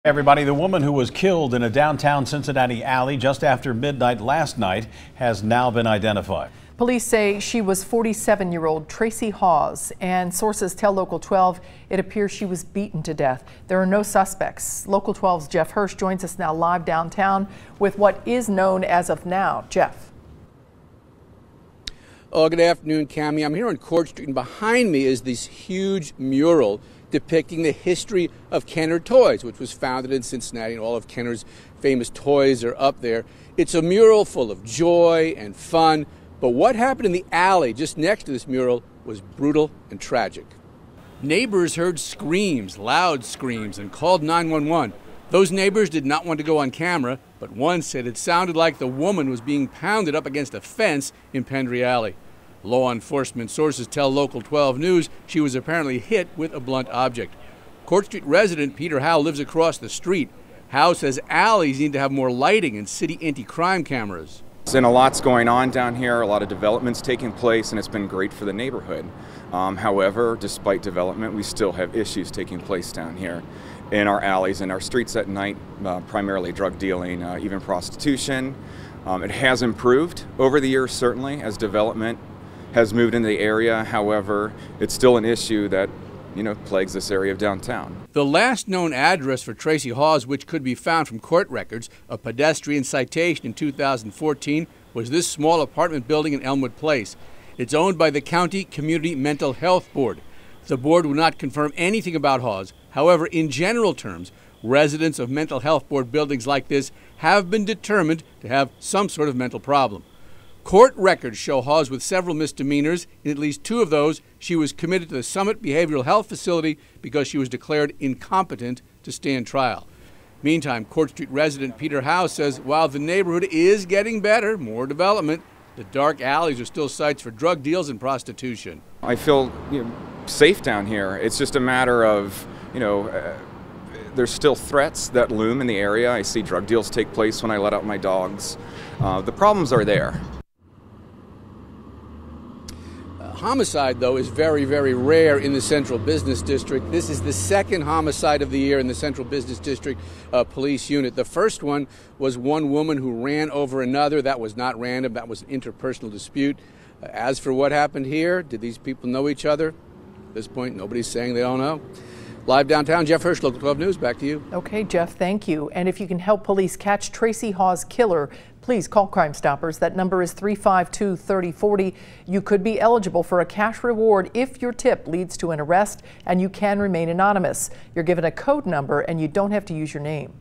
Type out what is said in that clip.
Everybody, the woman who was killed in a downtown Cincinnati alley just after midnight last night has now been identified. Police say she was 47-year-old Tracy Hawes, and sources tell Local 12 it appears she was beaten to death. There are no suspects. Local 12's Jeff Hirsch joins us now live downtown with what is known as of now. Jeff. Oh, good afternoon, Cammie. I'm here on Court Street, and behind me is this huge mural depicting the history of Kenner Toys, which was founded in Cincinnati, and all of Kenner's famous toys are up there. It's a mural full of joy and fun, but what happened in the alley just next to this mural was brutal and tragic. Neighbors heard screams, loud screams, and called 911. Those neighbors did not want to go on camera, but one said it sounded like the woman was being pounded up against a fence in Pendery Alley. Law enforcement sources tell Local 12 News she was apparently hit with a blunt object. Court Street resident Peter Howe lives across the street. Howe says alleys need to have more lighting and city anti-crime cameras. And a lot's going on down here, a lot of developments taking place, and it's been great for the neighborhood. However, despite development, we still have issues taking place down here in our alleys and our streets at night, primarily drug dealing, even prostitution. It has improved over the years, certainly, as development has moved into the area. However, it's still an issue that, plagues this area of downtown. The last known address for Tracy Hawes, which could be found from court records, a pedestrian citation in 2014, was this small apartment building in Elmwood Place. It's owned by the County Community Mental Health Board. The board will not confirm anything about Hawes. However, in general terms, residents of mental health board buildings like this have been determined to have some sort of mental problem. Court records show Hawes with several misdemeanors. In at least 2 of those, she was committed to the Summit Behavioral Health Facility because she was declared incompetent to stand trial. Meantime, Court Street resident Peter Howe says while the neighborhood is getting better, more development, the dark alleys are still sites for drug deals and prostitution. I feel safe down here. It's just a matter of, there's still threats that loom in the area. I see drug deals take place when I let out my dogs. The problems are there. Homicide, though, is very, very rare in the Central Business District. This is the second homicide of the year in the Central Business District Police Unit. The first one was one woman who ran over another. That was not random. That was an interpersonal dispute. As for what happened here, did these people know each other? At this point, nobody's saying they don't know. Live downtown, Jeff Hirsch, Local 12 News. Back to you. Okay, Jeff, thank you. And if you can help police catch Tracy Hawes' killer, please call Crime Stoppers. That number is 352-3040. You could be eligible for a cash reward if your tip leads to an arrest, and you can remain anonymous. You're given a code number, and you don't have to use your name.